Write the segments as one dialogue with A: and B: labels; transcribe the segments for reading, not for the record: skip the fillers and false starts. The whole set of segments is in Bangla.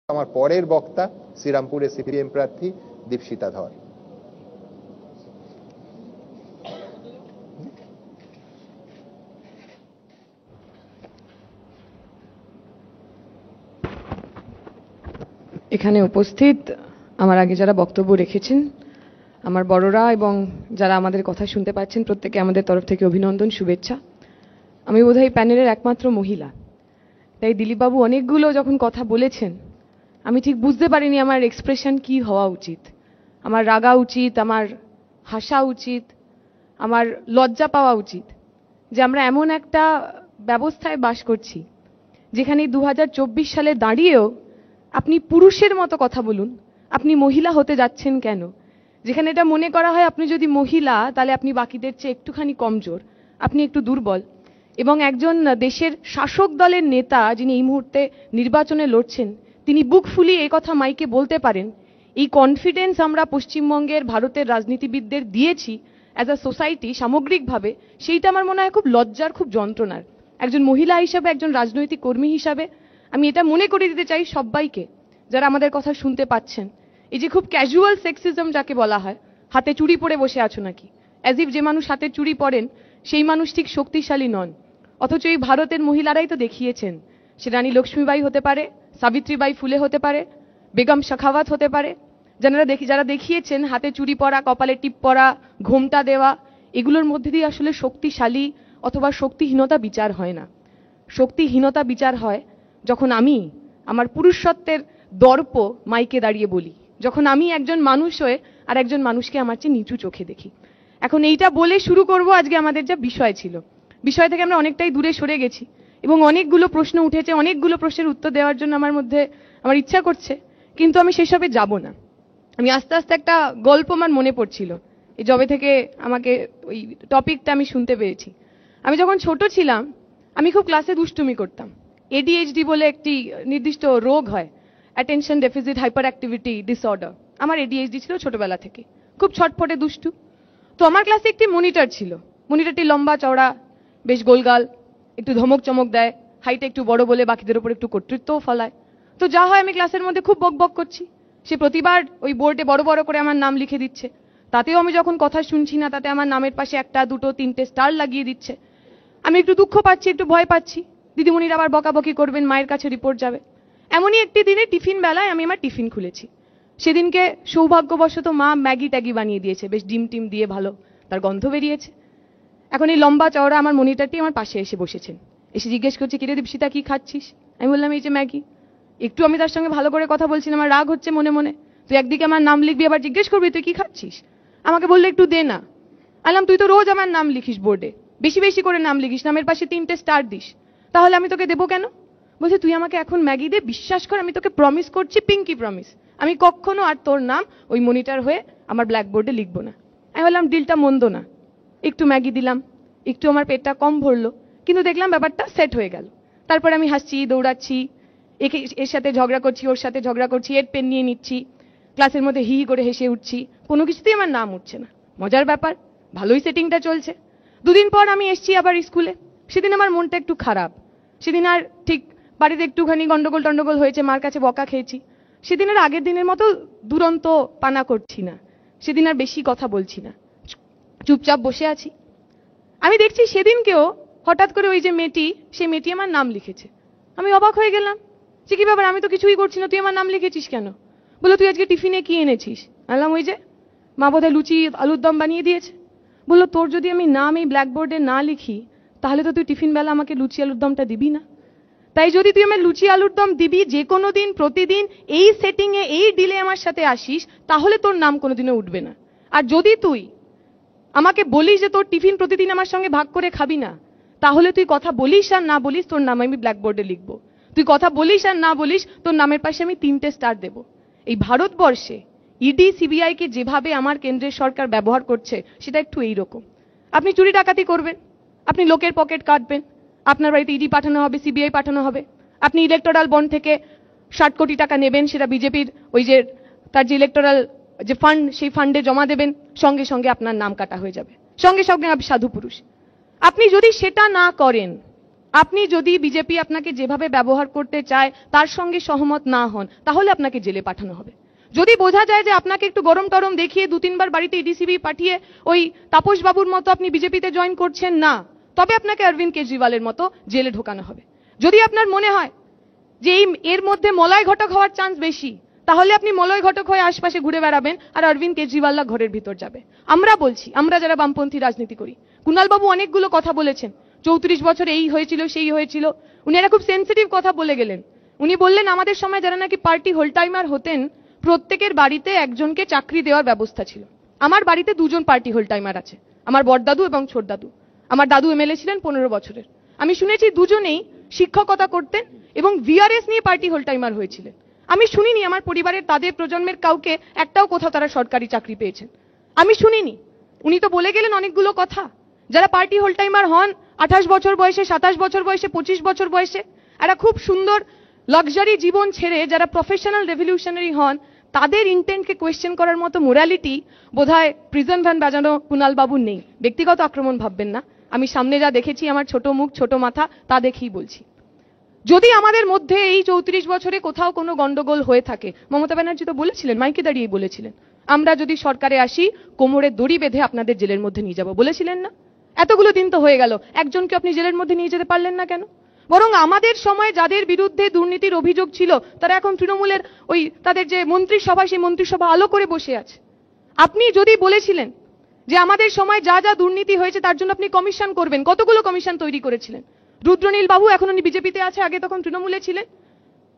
A: আমার পরের বক্তা শ্রীরামপুরের সিপিএম প্রার্থী দীপশিতা ধর।
B: এখানে উপস্থিত আমার আগে যারা বক্তব্য রেখেছেন, আমার বড়রা এবং যারা আমাদের কথা শুনতে পাচ্ছেন, প্রত্যেকে আমাদের তরফ থেকে অভিনন্দন, শুভেচ্ছা। আমি বোধহয় প্যানেলের একমাত্র মহিলা, তাই দিলীপবাবু অনেকগুলো যখন কথা বলেছেন আমি ঠিক বুঝতে পারিনি আমার এক্সপ্রেশন কি হওয়া উচিত। আমার রাগা উচিত, আমার হাসা উচিত, আমার লজ্জা পাওয়া উচিত যে আমরা এমন একটা ব্যবস্থায় বাস করছি যেখানে 2024 সালে দাঁড়িয়েও আপনি পুরুষের মতো কথা বলুন, আপনি মহিলা হতে যাচ্ছেন কেন? যেখানে এটা মনে করা হয় আপনি যদি মহিলা তাহলে আপনি বাকিদের চেয়ে একটুখানি কমজোর, আপনি একটু দুর্বল। এবং একজন দেশের শাসক দলের নেতা যিনি এই মুহূর্তে নির্বাচনে লড়ছেন, তিনি বুক ফুলিয়ে এই কথা মাইকে বলতে পারেন, এই কনফিডেন্স আমরা পশ্চিমবঙ্গের ভারতের রাজনীতিবিদদের দিয়েছি অ্যাজ আ সোসাইটি সামগ্রিকভাবে, সেইটা আমার মনে হয় খুব লজ্জার, খুব যন্ত্রণার। একজন মহিলা হিসাবে, একজন রাজনৈতিক কর্মী হিসাবে আমি এটা মনে করে দিতে চাই সবাইকে যারা আমাদের কথা শুনতে পাচ্ছেন, এই যে খুব ক্যাজুয়াল সেক্সিজম যাকে বলা হয়, হাতে চুড়ি পরে বসে আছো নাকি, অ্যাজ ইফ যে মানুষ হাতে চুড়ি পরেন সেই মানুষ ঠিক শক্তিশালী নন। অথচ এই ভারতের মহিলারাই তো দেখিয়েছেন, সে রানী লক্ষ্মীবাই হতে পারে, সাবিত্রীবাই ফুলে হতে পারে, বেগম শাখাওয়াত হতে পারে, যারা দেখিয়েছেন হাতে চুড়ি পরা, কপালে টিপ পরা, ঘোমটা দেওয়া, এগুলোর মধ্যে দিয়ে আসলে শক্তিশালী অথবা শক্তিহীনতা বিচার হয় না। শক্তিহীনতা বিচার হয় যখন আমি আমার পুরুষত্বের দর্প মাইকে দাঁড়িয়ে বলি, যখন আমি একজন মানুষ হয়ে আর একজন মানুষকে আমার চেয়ে নিচু চোখে দেখি। এখন এইটা বলে শুরু করব আজকে আমাদের যা বিষয় ছিল। বিষয় থেকে আমরা অনেকটাই দূরে সরে গেছি এবং অনেকগুলো প্রশ্ন উঠেছে, অনেকগুলো প্রশ্নের উত্তর দেওয়ার জন্য আমার ইচ্ছা করছে, কিন্তু আমি সেসবে যাব না। আমি আস্তে আস্তে একটা গল্প আমার মনে পড়ছিল এই যবে থেকে আমাকে ওই টপিকটা আমি শুনতে পেয়েছি। আমি যখন ছোট ছিলাম আমি খুব ক্লাসে দুষ্টুমি করতাম। ADHD বলে একটি নির্দিষ্ট রোগ হয়, attention deficit hyper activity disorder. আমার ADHD ছিল ছোটবেলা থেকে, খুব ছটফটে দুষ্টু। তো আমার ক্লাসে একটি মনিটর ছিল, মনিটরটি লম্বা চওড়া, বেশ গোলগাল, একটু ধমক চমক দেয়, হাইটে একটু বড় বলে বাকিদের উপর একটু কর্তৃত্বও ফলায়। তো যা হয়, আমি ক্লাসের মধ্যে খুব বক বক করছি, সে প্রতিবার ওই বোর্ডে বড় বড় করে আমার নাম লিখে দিচ্ছে। তাতেও আমি যখন কথা শুনছি না, তাতে আমার নামের পাশে একটা দুটো তিনটে স্টার লাগিয়ে দিচ্ছে। আমি একটু দুঃখ পাচ্ছি, একটু ভয় পাচ্ছি, দিদিমণিরা আবার বকাবকি করবেন, মায়ের কাছে রিপোর্ট যাবে। এমনই একটি দিনে টিফিন বেলায় আমি আমার টিফিন খুলেছি। সেদিনকে সৌভাগ্যবশত মা ম্যাগি ট্যাগি বানিয়ে দিয়েছে, বেশ ডিম টিম দিয়ে, ভালো তার গন্ধ বেরিয়েছে। এখন এই লম্বা চওড়া আমার মনিটরটি আমার পাশে এসে বসেছেন, এসে জিজ্ঞেস করছে, কিরে দীপশিতা কি খাচ্ছিস? আমি বললাম এই যে ম্যাগি। একটু আমি তার সঙ্গে ভালো করে কথা বলছি না, আমার রাগ হচ্ছে মনে মনে। তুই একদিকে আমার নাম লিখবি, আবার জিজ্ঞেস করবি তুই কি খাচ্ছিস? আমাকে বললে একটু দে না। আলাম তুই তো রোজ আমার নাম লিখিস বোর্ডে, বেশি বেশি করে নাম লিখিস, নামের পাশে 3টে স্টার দিস, তাহলে আমি তোকে দেবো কেন? বলছে তুই আমাকে এখন ম্যাগি দে, বিশ্বাস কর আমি তোকে প্রমিস করছি, পিঙ্কি প্রমিস, আমি কখনো আর তোর নাম ওই মনিটর হয়ে আমার ব্ল্যাকবোর্ডে লিখবো না। আমি বললাম ডিলটা মন্দ না। একটু ম্যাগি দিলাম, একটু আমার পেটটা কম ভরলো, কিন্তু দেখলাম ব্যাপারটা সেট হয়ে গেল। তারপরে আমি হাসছি, দৌড়াচ্ছি, এর সাথে ঝগড়া করছি, ওর সাথে ঝগড়া করছি, এর পেন নিয়ে নিচ্ছি, ক্লাসের মধ্যে হি করে হেসে উঠছি, কোনো কিছুতেই আমার নাম উঠছে না। মজার ব্যাপার, ভালোই সেটিংটা চলছে। দুদিন পর আমি এসছি আবার স্কুলে। সেদিন আমার মনটা একটু খারাপ, সেদিন আর ঠিক বাড়িতে একটুখানি গন্ডগোল টন্ডগোল হয়েছে, মার কাছে বকা খেয়েছি। সেদিন আর আগের দিনের মতো দুরন্ত পানা করছি না, সেদিন আর বেশি কথা বলছি না, চুপচাপ বসে আছি। আমি দেখছি সেদিনকেও হঠাৎ করে ওই যে মেয়েটি, সেই মেয়েটি আমার নাম লিখেছে। আমি অবাক হয়ে গেলাম যে কি ব্যাপার, আমি তো কিছুই করছি না, তুই আমার নাম লিখেছিস কেন? বললো তুই আজকে টিফিনে কি এনেছিস? আনলাম ওই যে মা বোধহয় লুচি আলুর দম বানিয়ে দিয়েছে। বললো তোর যদি আমি নাম এই ব্ল্যাকবোর্ডে না লিখি তাহলে তো তুই টিফিন বেলা আমাকে লুচি আলুর দমটা দিবি না, তাই যদি তুই আমার লুচি আলুর দম দিবি, যে কোনো দিন প্রতিদিন এই সেটিংয়ে এই ডিলে আমার সাথে আসিস, তাহলে তোর নাম কোনোদিনও উঠবে না। আর যদি তুই আমাকে বলিস যে তোর টিফিন প্রতিদিন আমার সঙ্গে ভাগ করে খাবি না, তাহলে তুই কথা বলিস আর না বলিস তোর নাম আমি ব্ল্যাকবোর্ডে লিখবো। তুই কথা বলিস আর না বলিস তোর নামের পাশে আমি 3টে স্টার দেব। এই ভারতবর্ষে ইডি সিবিআই কে যেভাবে আমার কেন্দ্রের সরকার ব্যবহার করছে সেটা একটু এইরকম। আপনি চুরি ডাকাতি করবেন, আপনি লোকের পকেট কাটবেন, আপনার বাড়িতে ইডি পাঠানো হবে, সিবিআই পাঠানো হবে। আপনি ইলেকটোরাল বন্ড থেকে 60 কোটি টাকা নেবেন, সেটা বিজেপির ওই যে তার যে ইলেকটোরাল যে ফান্ড, সেই ফান্ডে জমা দেবেন, সঙ্গে সঙ্গে আপনার নাম কাটা হয়ে যাবে, সঙ্গে সঙ্গে আপনি সাধু পুরুষ। আপনি যদি সেটা না করেন, আপনি যদি বিজেপি আপনাকে যেভাবে ব্যবহার করতে চায় তার সঙ্গে সহমত না হন, তাহলে আপনাকে জেলে পাঠানো হবে। যদি বোঝা যায় যে আপনাকে একটু গরম টরম দেখিয়ে 2-3 বার বাড়িতে ইডিসিবি পাঠিয়ে ওই তাপস বাবুর মতো আপনি বিজেপিতে জয়েন করছেন না, তবে আপনাকে অরবিন্দ কেজরিওয়ালের মতো জেলে ঢোকানো হবে। যদি আপনার মনে হয় যে এর মধ্যে মলয় ঘটক হওয়ার চান্স বেশি, তাহলে আপনি মলয় ঘটক হয়ে আশপাশে ঘুরে বেড়াবেন আর অরবিন্দ কেজরিওয়াল ঘরের ভিতর যাবে। আমরা বলছি, আমরা যারা বামপন্থী রাজনীতি করি, কুণাল বাবু অনেকগুলো কথা বলেছেন, 34 বছর এই হয়েছিল সেই হয়েছিল, উনি একটা খুব সেন্সিটিভ কথা বলে গেলেন। উনি বললেন আমাদের সময় যারা নাকি পার্টি হোল টাইমার হতেন প্রত্যেকের বাড়িতে একজনকে চাকরি দেওয়ার ব্যবস্থা ছিল। আমার বাড়িতে 2জন পার্টি হোল টাইমার আছে, আমার বড়দাদু এবং ছোটদাদু। আমার দাদু এমএলএ ছিলেন 15 বছরের। আমি শুনেছি দুজনেই শিক্ষকতা করতেন এবং ভিআরএস নিয়ে পার্টি হোল টাইমার হয়েছিলেন। আমি শুনিনি আমার পরিবারের তাদের প্রজন্মের কাউকে একটাও কোথাও তারা সরকারি চাকরি পেয়েছেন, আমি শুনিনি। উনি তো বলে গেলেন অনেকগুলো কথা। যারা পার্টি হোল টাইমার হন 28 বছর বয়সে, 27 বছর বয়সে, 25 বছর বয়সে, একটা খুব সুন্দর লাক্সারি জীবন ছেড়ে যারা প্রফেশনাল রেভলিউশনারি হন, তাদের ইন্টেন্টকে কোয়েশ্চেন করার মতো মোরালিটি বোধহয় প্রিজন ভ্যান বাজানো কুণাল বাবুর নেই। ব্যক্তিগত আক্রমণ ভাববেন না, আমি সামনে যা দেখেছি, আমার ছোট মুখ ছোট মাথা, তা দেখেই বলছি। যদি আমাদের মধ্যে এই 34 বছরে কোথাও কোনো গন্ডগোল হয়ে থাকে, মমতা ব্যানার্জি তো বলেছিলেন, মাইকে দাঁড়িয়ে বলেছিলেন, আমরা যদি সরকারে আসি কোমরে দড়ি বেঁধে আপনাদের জেলের মধ্যে নিয়ে যাব, বলেছিলেন না? এতগুলো দিন তো হয়ে গেল, একজনকে আপনি জেলের মধ্যে নিয়ে যেতে পারলেন না কেন? বরং আমাদের সময় যাদের বিরুদ্ধে দুর্নীতির অভিযোগ ছিল তারা এখন তৃণমূলের ওই তাদের যে মন্ত্রিসভা, সেই মন্ত্রিসভা আলো করে বসে আছে। আপনি যদি বলেছিলেন যে আমাদের সময় যা যা দুর্নীতি হয়েছে তার জন্য আপনি কমিশন করবেন, কতগুলো কমিশন তৈরি করেছিলেন। রুদ্রনীল বাবু এখন উনি বিজেপিতে আছে, আগে তখন তৃণমূলে ছিলেন,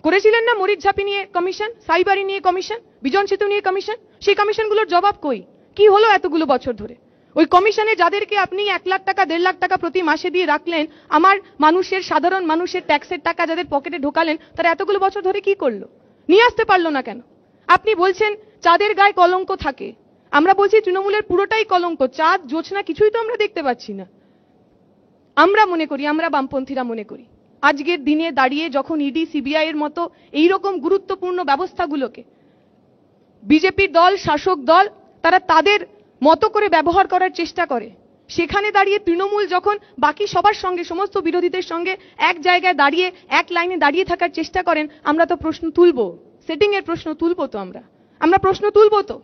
B: করেছিলেন না? মরিচঝাপি নিয়ে কমিশন, সাইবারি নিয়ে কমিশন, বিজন সেতু নিয়ে কমিশন। সেই কমিশনগুলোর জবাব কই? কি হলো এতগুলো বছর ধরে? ওই কমিশনে যাদেরকে আপনি 1 লাখ টাকা 1.5 লাখ টাকা প্রতি মাসে দিয়ে রাখলেন, আমার মানুষের, সাধারণ মানুষের ট্যাক্সের টাকা যাদের পকেটে ঢোকালেন, তারা এতগুলো বছর ধরে কি করলো? নিয়ে আসতে পারলো না কেন? আপনি বলছেন চাঁদের গায়ে কলঙ্ক থাকে, আমরা বলছি তৃণমূলের পুরোটাই কলঙ্ক। চাঁদ জোছনা কিছুই তো আমরা দেখতে পাচ্ছি না। আমরা মনে করি, আমরা বামপন্থীরা মনে করি, আজকের দিনে দাঁড়িয়ে যখন ইডি সিবিআই এর মতো এইরকম গুরুত্বপূর্ণ ব্যবস্থাগুলোকে বিজেপির দল, শাসক দল, তারা তাদের মতো করে ব্যবহার করার চেষ্টা করে, সেখানে দাঁড়িয়ে তৃণমূল যখন বাকি সবার সঙ্গে, সমস্ত বিরোধীদের সঙ্গে এক জায়গায় দাঁড়িয়ে এক লাইনে দাঁড়িয়ে থাকার চেষ্টা করেন, আমরা তো প্রশ্ন তুলবো, সেটিং এর প্রশ্ন তুলবো তো, আমরা প্রশ্ন তুলবো তো।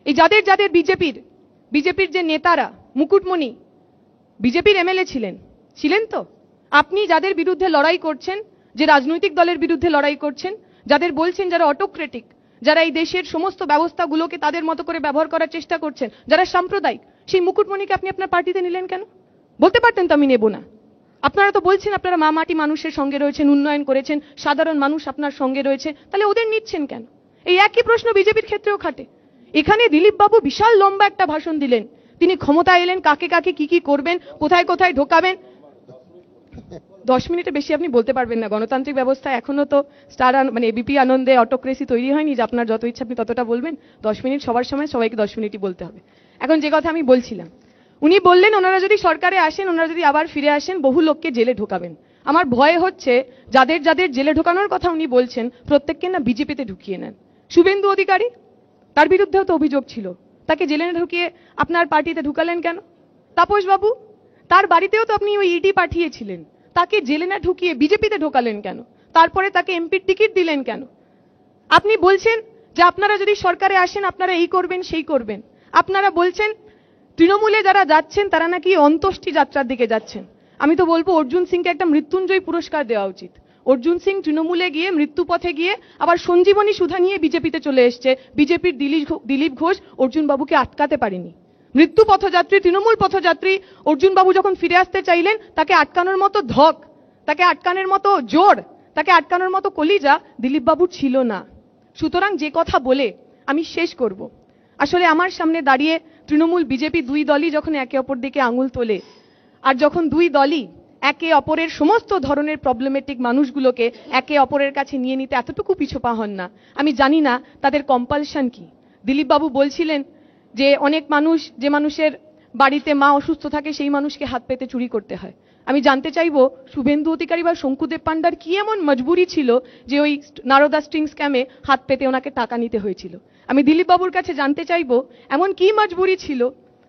B: এই যাদের যাদের বিজেপির যে নেতারা, মুকুটমণি বিজেপির এমএলএ ছিলেন তো, আপনি যাদের বিরুদ্ধে লড়াই করছেন, যে রাজনৈতিক দলের বিরুদ্ধে লড়াই করছেন, যাদের বলছেন যারা অটোক্রেটিক, যারা এই দেশের সমস্ত ব্যবস্থাগুলোকে তাদের মতো করে ব্যবহার করার চেষ্টা করছেন, যারা সাম্প্রদায়িক, সেই মুকুটমণিকে আপনি আপনার পার্টিতে নিলেন কেন? বলতে পারতেন তো আমি নেব না। আপনারা তো বলছেন আপনারা মা মাটি মানুষের সঙ্গে রয়েছেন, উন্নয়ন করেছেন, সাধারণ মানুষ আপনার সঙ্গে রয়েছে, তাহলে ওদের নিচ্ছেন কেন? এই একই প্রশ্ন বিজেপির ক্ষেত্রেও খাটে। এখানে দিলীপ বাবু বিশাল লম্বা একটা ভাষণ দিলেন, তিনি ক্ষমতা এলেন, কাকে কাকে কি কি করবেন, কোথায় কোথায় ঢোকাবেন। 10 মিনিটের বেশি আপনি বলতে পারবেন না। গণতান্ত্রিক ব্যবস্থা এখনো তো স্টার মানে এবিপি আনন্দে অটোক্রেসি তৈরি হয়নি যে আপনার যত ইচ্ছা আপনি ততটা বলবেন। 10 মিনিট সবার সময়, সবাইকে 10 মিনিটই বলতে হবে। এখন যে কথা আমি বলছিলাম, উনি বললেন ওনারা যদি সরকারে আসেন, ওনারা যদি আবার ফিরে আসেন, বহু লোককে জেলে ঢোকাবেন। আমার ভয় হচ্ছে যাদের যাদের জেলে ঢোকানোর কথা উনি বলছেন প্রত্যেককে না বিজেপিতে ঢুকিয়ে নেন। শুভেন্দু অধিকারী, তার বিরুদ্ধেও তো অভিযোগ ছিল, তাকে জেলে ঢুকিয়ে আপনার পার্টিতে ঢুকালেন কেন? তাপস বাবু, তার বাড়িতেও তো আপনি ওই ইডি পাঠিয়েছিলেন, তাকে জেলে না ঢুকিয়ে বিজেপিতে ঢোকালেন কেন? তারপরে তাকে এমপির টিকিট দিলেন কেন? আপনি বলছেন যে আপনারা যদি সরকারে আসেন আপনারা এই করবেন সেই করবেন। আপনারা বলছেন তৃণমূলে যারা যাচ্ছেন তারা নাকি অন্ত্যেষ্টি যাত্রার দিকে যাচ্ছেন। আমি তো বলবো অর্জুন সিংকে একটা মৃত্যুঞ্জয় পুরস্কার দেওয়া উচিত। অর্জুন সিং তৃণমূলে গিয়ে মৃত্যুপথে গিয়ে আবার সঞ্জীবনী সুধা নিয়ে বিজেপিতে চলে এসছে। বিজেপির দিলীপ ঘোষ অর্জুন বাবুকে আটকাতে পারেনি। মৃত্যু পথযাত্রী, তৃণমূল পথযাত্রী অর্জুন বাবু যখন ফিরে আসতে চাইলেন, তাকে আটকানোর মতো ধক, তাকে আটকানোর মতো জোর, তাকে আটকানোর মতো কলিজা দিলীপ বাবুর ছিল না। সুতরাং যে কথা বলে আমি শেষ করব, আসলে আমার সামনে দাঁড়িয়ে তৃণমূল বিজেপি দুই দলই যখন একে অপর দিকে আঙুল তোলে, আর যখন দুই দলই একে অপরের সমস্ত ধরনের প্রবলেমেটিক মানুষগুলোকে একে অপরের কাছে নিয়ে নিতে এতটুকু পিছপা হন না, আমি জানি না তাদের কম্পালশন কি। দিলীপ বাবু বলছিলেন যে অনেক মানুষ, যে মানুষের বাড়িতে মা অসুস্থ থাকে সেই মানুষকে হাত পেতে চুরি করতে হয়। আমি জানতে চাইবো শুভেন্দু অধিকারী বা শঙ্কুদেব পান্ডার কি এমন মজবুরি ছিল যে ওই নারদা স্ট্রিং স্ক্যামে হাত পেতে ওনাকে টাকা নিতে হয়েছিল। আমি দিলীপ বাবুর কাছে জানতে চাইবো এমন কি মজবুরি ছিল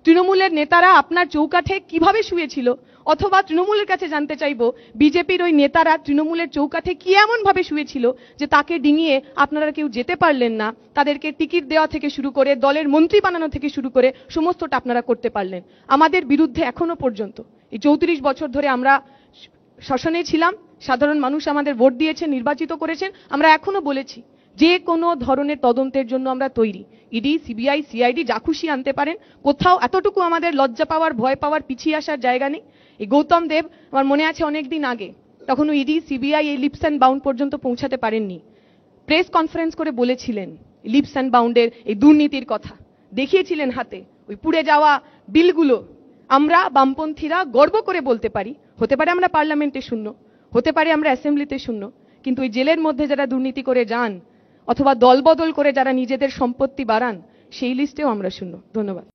B: তৃণমূলের নেতারা আপনার চৌকাঠে কিভাবে শুয়েছিল, অথবা তৃণমূলের কাছে জানতে চাইবো বিজেপির ওই নেতারা তৃণমূলের চৌকাঠে কি এমন ভাবে শুয়েছিল যে তাকে ডিঙিয়ে আপনারা কেউ যেতে পারলেন না, তাদেরকে টিকিট দেওয়া থেকে শুরু করে দলের মন্ত্রী বানানো থেকে শুরু করে সমস্তটা আপনারা করতে পারলেন। আমাদের বিরুদ্ধে এখনো পর্যন্ত এই 34 বছর ধরে আমরা শাসনে ছিলাম, সাধারণ মানুষ আমাদের ভোট দিয়েছেন, নির্বাচিত করেছেন, আমরা এখনো বলেছি যে কোনো ধরনের তদন্তের জন্য আমরা তৈরি। ইডি, সিবিআই, সিআইডি যা খুশি আনতে পারেন, কোথাও এতটুকু আমাদের লজ্জা পাওয়ার, ভয় পাওয়ার, পিছিয়ে আসার জায়গা নেই। এই গৌতম দেব, আমার মনে আছে অনেকদিন আগে, তখন ইডি, সিবিআই এই লিপস অ্যান্ড বাউন্ড পর্যন্ত পৌঁছাতে পারেননি, প্রেস কনফারেন্স করে বলেছিলেন লিপস অ্যান্ড বাউন্ডের এই দুর্নীতির কথা, দেখিয়েছিলেন হাতে ওই পুড়ে যাওয়া বিলগুলো। আমরা বামপন্থীরা গর্ব করে বলতে পারি, হতে পারে আমরা পার্লামেন্টে শূন্য, হতে পারে আমরা অ্যাসেম্বলিতে শূন্য, কিন্তু ওই জেলের মধ্যে যারা দুর্নীতি করে যান অথবা দলবদল করে যারা নিজেদের সম্পত্তি বাড়ান, সেই লিস্টেও আমরা শূন্য। ধন্যবাদ।